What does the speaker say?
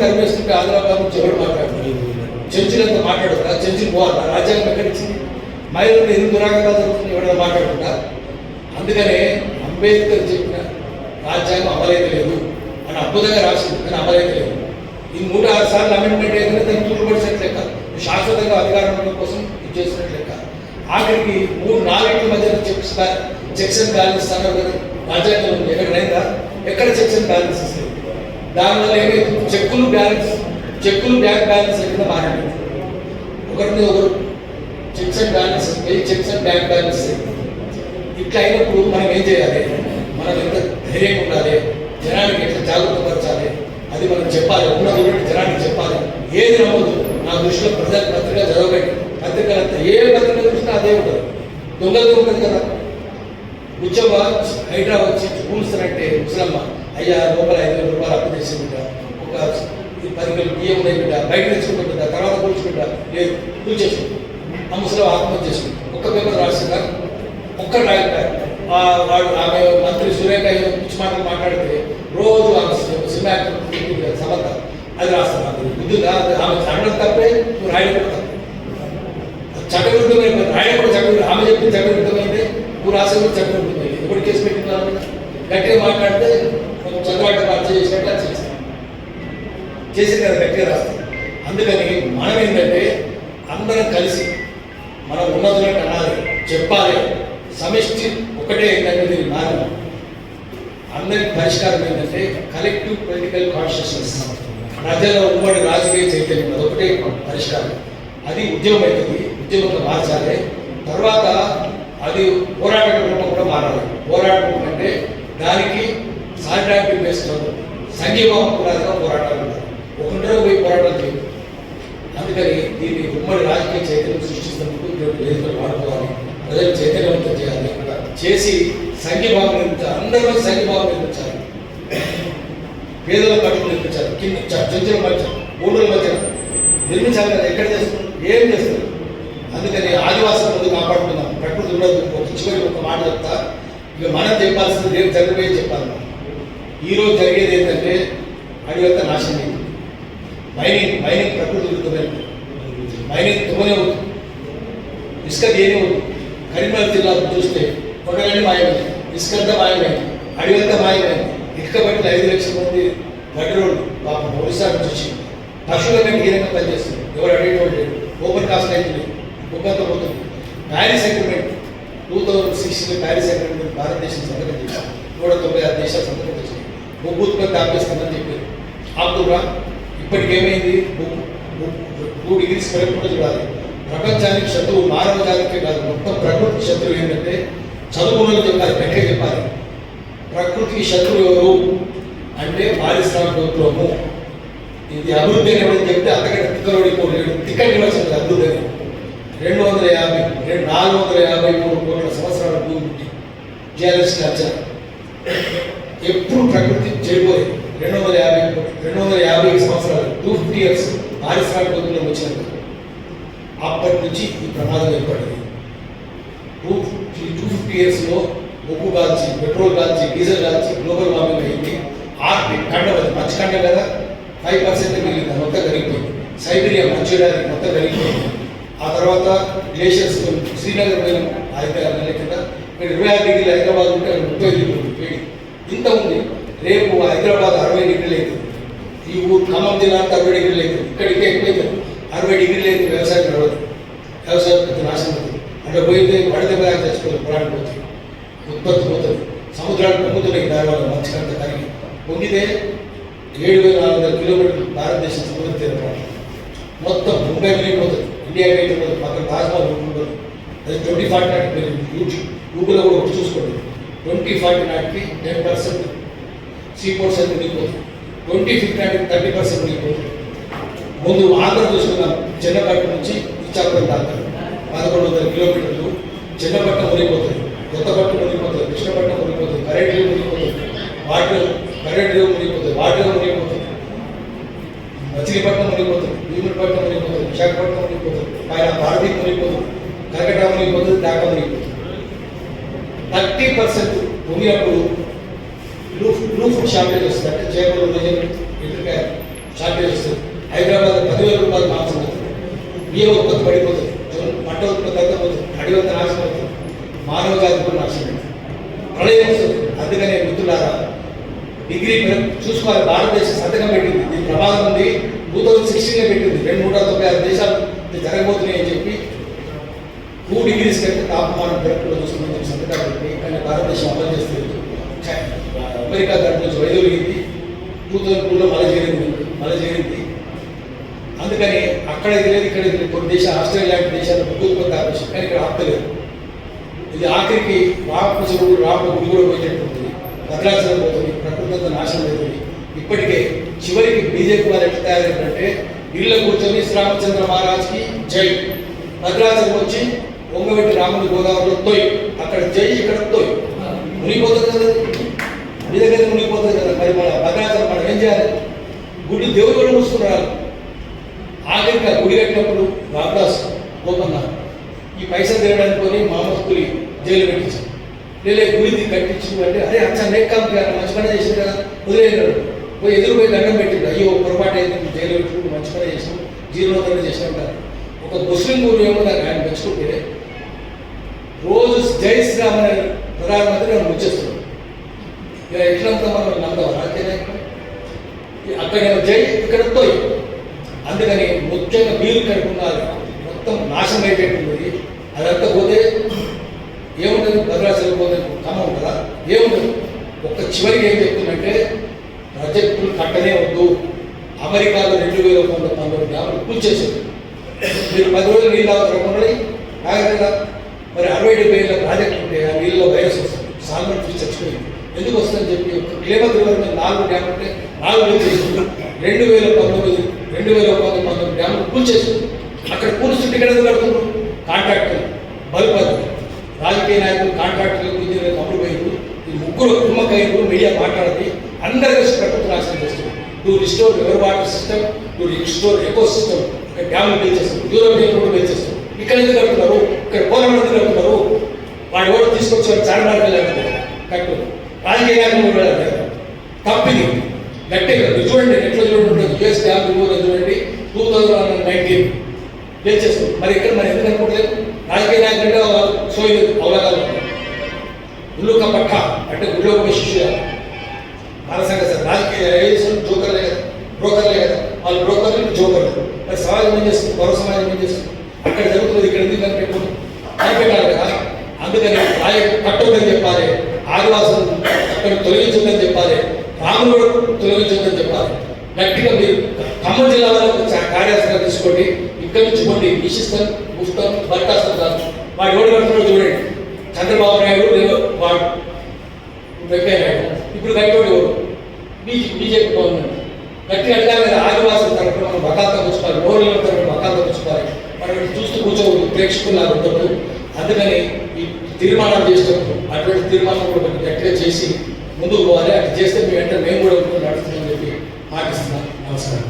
తరిమేస్తుంటే ఆదిలాబాద్ నుంచి ఎవరు మాట్లాడతారు? చర్చిలంతా మాట్లాడుతారా? చర్చిలు పోవాలా? రాజ్యాంగం ఎక్కడిచ్చింది? మహిళలు ఎందుకు దురాగతాలు జరుగుతుంది ఎవరైనా మాట్లాడుకుంటా? అందుకనే అంబేద్కర్ చెప్పిన రాజ్యాంగం అమలైతే లేదు అని అద్భుతంగా రాసింది, కానీ అమలైతే లేదు. ఈ 106 సార్లు అమెండ్మెంట్ అయితే దాన్ని తూర్పడినట్టు లెక్క, శాశ్వతంగా అధికారం కోసం ఇది చేసినట్టు లెక్క. ఆఖరికి 3-4 మధ్య చెక్స్ అండ్ బ్యాలెన్స్ అన్నారు కదా రాజ్యాంగంలో ఉంది. ఎక్కడైందా? ఎక్కడ చెక్స్ అండ్ బ్యాలెన్సెస్ లేదు. దానివల్ల ఏమైంది? చెక్కులు బ్యాంక్ బ్యాలెన్స్ కింద మారింది. ఒకరి మీద ఒకరు checks and balance checks and bank balance. ఇట్లా అయినప్పుడు మనం ఏం చేయాలి? మనం ఎంత ధైర్యంగా ఉండాలి, జనానికి ఎట్లా జాగ్రత్త పరచాలి, అది మనం చెప్పాలి. ఉన్నది జనానికి చెప్పాలి. ఏది నమ్మదు. నా దృష్టిలో ప్రజల పత్రిక చదవకండి. పత్రికలంతా ఏ పత్రిక చూసినా అదే ఉంటుంది. దొంగలు ఉంటుంది కదా. ఉద్యోగ హైదరాబాద్ వచ్చి కూలుస్తానంటే ముసలమ్మ, అయ్యా లోపల 5,000 రూపాయలు అప్పు చేసి బిడ్డ, ఒక 10 కిలో బియ్యం ఉన్నాయి బిడ్డ, బయట తెచ్చుకుంటుందా, తర్వాత కూల్చుకుంటా, లేదు కూల్చేసి ఆ ముసలం ఆత్మహత్య చేసుకుంటా. ఒక్క పేపర్ రాసిందా? ఒక్క రాయిపోయారు. వాడు ఆమె మంత్రి సురేఖ పిచ్చి మాటలు మాట్లాడితే రోజు ఆమె సినిమా యాక్టర్ సమర్థ అది రాస్తాను. బుద్ధుగా ఆమె చట్టం తప్పే, నువ్వు రాయడం కూడా తప్పే. చట్టవిరుద్ధమైన రాయడం కూడా చట్టవిరుద్ధం. ఆమె చెప్పింది చట్టవిరుద్ధమైంది, నువ్వు రాసే కూడా చట్టవిరుద్ధమైంది. ఎప్పుడు కేసు పెట్టినారు? గట్టిగా మాట్లాడితే కొంచెం చదవడం మార్చి చేసినట్టు అది చేసి కదా గట్టిగా రాస్తాం. అందుకని మనం ఏంటంటే అందరం కలిసి మనం ఉన్నతులకు అనాలి, చెప్పాలి. సమిష్టి ఒకటే ఏంటంటే దీని మార్గం అందరికి పరిష్కారం ఏంటంటే కలెక్టివ్ పొలిటికల్ కాన్షియస్నెస్, ప్రజల ఉమ్మడి రాజకీయ చైతన్యం, అదొకటే పరిష్కారం. అది ఉద్యమం అవుతుంది, ఉద్యమంగా మార్చాలి. తర్వాత అది పోరాట రూపం కూడా మారాలి. పోరాటం అంటే దానికి సాలిడారిటీ బేస్డ్ సంఘీభావం పురాదిగా పోరాటాలు ఉండాలి. ఒకరిలో పోయి పోరాటం చేయదు. అందుకని దీన్ని ఉమ్మడి రాజకీయ చైతన్యం సృష్టిస్తున్నందుకు వేదికలు వాడుకోవాలి, ప్రజలు చైతన్యవంతం చేయాలి, చేసి సంఘీభావం నిర్మించాలి. అందరూ సంఘీభావం నిర్మించాలి. పేదల పట్టుకు నిర్మించాలి. కింద చర్చల మధ్య ఊళ్ళ మధ్య నిర్మించాలి కదా. ఎక్కడ చేస్తున్నారు? ఏం చేస్తారు? అందుకని ఆదివాసుల ముందు కాపాడుతున్నాం. ప్రకృతి ఉండదు. చివరి ఒక మాట చెప్తా. ఇక మనం చెప్పాల్సింది రేపు జరిగిపోయి చెప్పాలి. మనం ఈరోజు జరిగేది ఏంటంటే అడిగంతా నాశనం అయింది. మైనింగ్ ప్రకృతి విరుద్ధమైనది. మైనింగ్ తుమ్మనే అవుతుంది, ఇసుక దేనే అవుతుంది. కరీంనగర్ జిల్లాలో చూస్తే కొండలన్నీ మాయమైంది, ఇసుకంతా మాయమైంది, అడిగంతా మాయమైంది. ఇటుక పట్టిన 5 లక్షల మంది గడ్డి రోడ్డు పాపం ఒడిశా నుంచి వచ్చి పశువుల మీద హీనంగా పనిచేస్తుంది. ఎవరు అడిగేటువంటి లేదు. ఓపెన్ కాస్ట్ అయితే లేదు, ఒక్కంతా పోతుంది. ప్యారిస్ అగ్రిమెంట్ 2016 ప్యారిస్ అగ్రిమెంట్ భారతదేశం సంతకం చేశారు. 196 దేశాలు సంతకం చేశారు. బొగ్గు ఉత్పత్తి ఆపేస్తుందని చెప్పారు. ఆపుతురా. ఇప్పటికేమైంది? 2 డిగ్రీస్ పెరగకుండా చూడాలి. ప్రపంచానికి శత్రువు మానవ జాతికే కాదు, మొత్తం ప్రకృతికి శత్రువు ఏంటంటే చదువుకున్నది చెప్పాలి, గట్టిగా చెప్పాలి. ప్రకృతికి శత్రువు ఎవరు అంటే పారిశ్రామికోద్యమము. ఇది అభివృద్ధి అని ఎవరైనా చెప్తే అంతకంటే తిక్కలోడిపోలేడు. తిక్కని నివసించదు అభివృద్ధి అని. 453 కోట్ల సంవత్సరాల భూమి జియాలజిస్ట్ అంచనా. ఎప్పుడు ప్రకృతి చెడిపోయింది. 250 సంవత్సరాలు 250 ఇయర్స్ పారిశ్రామికోద్యమం వచ్చినాక అప్పటి నుంచి ఈ ప్రమాదం ఏర్పడింది. 250 ఇయర్స్లో బొగ్గు కాల్చి, పెట్రోల్ కాల్చి, డీజిల్ కాల్చి గ్లోబల్ వార్మింగ్ అయింది. ఆర్టిక్ ఖండం, అది మంచు ఖండం కదా, 5% మిగిలింది, మొత్తం కరిగిపోయింది. సైబీరియా మంచూరియానికి మొత్తం కరిగిపోయింది. ఆ తర్వాత గ్లేషియర్స్ శ్రీనగర్ పోయిన 5-6 నెలల కింద ఇక్కడ 26 డిగ్రీలు హైదరాబాద్ ఉంటే 30 డిగ్రీలు వేడి ఇంత ఉంది. రేపు హైదరాబాద్ 60 డిగ్రీలు అవుతుంది. ఈ ఊరు ఖమ్మం జిల్లా 60 డిగ్రీలు అవుతుంది. ఇక్కడికి ఎక్కువైతే 60 డిగ్రీలు అయితే వ్యవసాయం నడవదు, వ్యవసాయం నాశనం అవుతుంది. అంటే పోయితే పడితే బాగా తెచ్చుకోవాలి, ప్రాణం పోతుంది, ఉత్పత్తి పోతుంది. సముద్రాలు పొంగుతున్నాయి దానివల్ల మంచికంత కరిగి పొంగితే 7,400 కిలోమీటర్లు భారతదేశం సముద్ర తీర ప్రాంతం మొత్తం ముంబై వెళ్ళిపోతుంది. ఇండియా అయితే పక్కన తాజ్మహల్ ఉంటుంది. అది 2040 నాటికి మీరు గూగుల్లో కూడా ఒకటి చూసుకోండి. 2040 నాటికి 10% సీపోర్ట్స్ అయితే ఉండిపోతుంది. 2050 నాటికి 30% ఉండిపోతుంది. ముందు ఆంధ్ర చూసుకున్నాం. చిన్నపట్నం నుంచి ఇచ్చాపురం దాకా 1100 కిలోమీటర్లు. చిన్నపట్నం మునిగిపోతుంది, కొత్తపట్నం మునిగిపోతుంది, కృష్ణపట్నం మునిగిపోతుంది, కరెంట్ మునిగిపోతుంది, వాటర్ కరెంట్ మునిగిపోతుంది, వాటర్ మునిగిపోతుంది, మచిలీపట్నం మునిగిపోతుంది, భీములపట్నం మునిగిపోతుంది, విశాఖపట్నం మునిగిపోతుంది, పైన భారతీ మునిగిపోతుంది, కలకట్ట మునిగిపోతుంది, ఢాకా మునిగిపోతుంది. 30% మునిగినప్పుడు బ్లూ ఫుడ్ షార్టేజ్ వస్తుంది. అంటే చేపలు, రొయ్యలు, ఎండ్రకాయ షార్టేజ్ వస్తుంది. చూసుకోవాలి. భారతదేశం సంతకం పెట్టింది, దీని ప్రమాదం ఉంది, 2016 పెట్టింది, 296 దేశాలు జరగబోతున్నాయి అని చెప్పి 2 degrees కంటే తాపమానం పెరగకుండా చూస్తుందని సంతకాలు పెట్టి కానీ భారతదేశం అమలు చేస్తుంది. అమెరికా దాంట్లో వైదొలిగింది, 2002లో మళ్ళీ చేరింది. అందుకని అక్కడ ఇది లేదు, ఇక్కడ ఇది కొన్ని దేశాలు, ఆస్ట్రేలియా లాంటి దేశాలు ఉత్పత్తి ఆపేసి కానీ ఇక్కడ ఆపలేదు. ఇది ఆఖరికి రామ చెరువులు రామ గుడి కూడా పోయేటట్టు ఉంటుంది, భద్రాచలం పోతుంది, ప్రకృతి అంతా నాశనం అవుతుంది. ఇప్పటికే చివరికి బీజేపీ వారు ఎట్లా తయారైందంటే ఇళ్ళ కూర్చొని శ్రీరామచంద్ర మహారాజ్కి జై, భద్రాచలం వచ్చి పొంగబెట్టి రాముడి గోదావరిలో తోయ్, అక్కడ జై ఇక్కడ తోయ్, మునిగిపోతుంది కదా, మీ దగ్గర మునిగిపోతుంది కదా. మరి మన భద్రాచలం మనం ఏం చేయాలి? గుడి దేవుడు కూడా మూసుకున్నారు. ఆఖరిగా గుడి కట్టినప్పుడు రామదాస్ గోపన్న ఈ పైసలు తినడానికి కొని మామూలు జైలు పెట్టించారు. లేదా గుడిది కట్టించు అంటే అరే అచ్చా నెక్కాం మంచి పని చేసింది కదా, వదిలేనాడు. పోయి ఎదురుపోయి దండం పెట్టిండు, అయ్యో పొరపాటు అయితే జైలు పెట్టుకుంటూ మంచి పని చేసాం, జీర్ణోద్ధరణ చేసినా ఉంటారు. ఒక ముస్లిం గురు ఏమో దాన్ని ఆయన మెచ్చుకుంటే రోజు జై శ్రీరామ్ అనే ప్రధానమంత్రి మనం ముచ్చేస్తున్నాం. ఇక ఎట్లంతా మనం నమ్మదాం అంతేనా? అక్కడ జై ఇక్కడ తోయ్. అందుకని ముఖ్యంగా మీరు కడుపున్నారు మొత్తం నాశనం అయిపోతుంది. అదంతా పోతే ఏముంటుంది? భద్రాచలం పోతే కమ్మ ఉంటుందా? ఏముంటుంది? ఒక్క చివరికి ఏం చెప్తుందంటే ప్రాజెక్టులు కట్టనే వద్దు. అమెరికాలో 2019 డ్యాములు కూల్చేసారు. మీరు 10 రోజులు నీళ్ళు తాగుతారు తాగలేదా? మరి 60-70 ఏళ్ళ ప్రాజెక్టు ఉంటే ఆ నీళ్ళలో వైరస్ వస్తుంది, సాల్మన్ ఫిష్ చచ్చిపోయింది. ఎందుకు వస్తుందని చెప్పి క్లేమత్ రివర్ మీద 4 డ్యాములు ఉంటే 4 వేలు చేసుకుంటారు. 2019 డ్యాములు కూల్చేసారు. అక్కడ కూల్చుంటే ఇక్కడ ఎందుకు కడుతున్నారు? కాంట్రాక్టర్ బలుపది రాజకీయ నాయకులు కాంట్రాక్టర్లకు ఇంజనీర్లకు అమ్ముడు పోయింది. ఈ ముగ్గురు కుమ్మకైలు మీడియా మాట్లాడి అందరూ కలిసి ప్రకృతి నాశనం చేస్తారు. To restore river water system, to restore eco system. ఇక్కడ డ్యాములు పెంచేస్తారు, యూరోపియన్ కూడా పెంచేస్తారు. ఇక్కడ ఎందుకు కడుతున్నారు? ఇక్కడ పోలవరం ఎందుకు కడుతున్నారు? వాడు ఎవరు తీసుకొచ్చారు? చార్మినార్ వెళ్ళారు కట్టు రాజకీయ నాయకులు వెళ్ళారు. కంపెనీ గట్టిగా చూడండి, ఎట్లా చూడండి, యుఎస్ డ్యామ్ రిమూవల్ చూడండి 2019 చేస్తారు. మరి ఇక్కడ మరి ఎందుకు అనుకోవట్లేదు? రాజకీయ నాయకులంటే సోయి అవలాగాలు గుళ్ళు పట్ట అంటే గుళ్ళో ఒక శిష్యుగా మానసంగా సార్ రాజకీయ జోకర్లే కదా, బ్రోకర్లే కదా, వాళ్ళు బ్రోకర్లు జోకర్లు. మరి సమాజం ఏం చేస్తుంది? పౌర సమాజం ఏం చేస్తుంది? అక్కడ జరుగుతుంది, ఇక్కడ ఎందుకు కనిపెట్టాలి కదా. అందుకని రాయ కట్టొద్దని చెప్పాలి, ఆదివాసులు అక్కడ తొలగించొద్దని చెప్పాలి, రాముడు తొలగించొద్దని చెప్పాలి. గట్టిగా మీరు ఖమ్మం జిల్లా వాళ్ళకు కార్యాచరణ తీసుకోండి. ఇక్కడి నుంచి కొన్ని నిశిస్తాం ముస్తాం బర్ఖాస్తాం కాదు. వాడు ఎవరు కడుతున్నాడు చూడండి. చంద్రబాబు నాయుడు వాడు వెంకయ్య నాయుడు. ఇప్పుడు కట్టోడు ఎవరు? BJP government. గట్టి అడగాలి కదా, ఆదివాసుల తరఫున మనం బకాంతం పుచ్చుకోవాలి, రోడ్ల తరఫున బకాంతం పుచ్చుకోవాలి. మనం చూస్తూ కూర్చోవద్దు, ప్రేక్షకున్నారు ఉండదు. అందుకని ఈ తీర్మానాలు చేసేటప్పుడు అటువంటి తీర్మానం కూడా గట్టిగా చేసి ముందుకు పోవాలి. అది చేస్తే మీ వెంటనే మేము కూడా నడుస్తుందని చెప్పి ఆశిస్తున్నాం. నమస్కారం.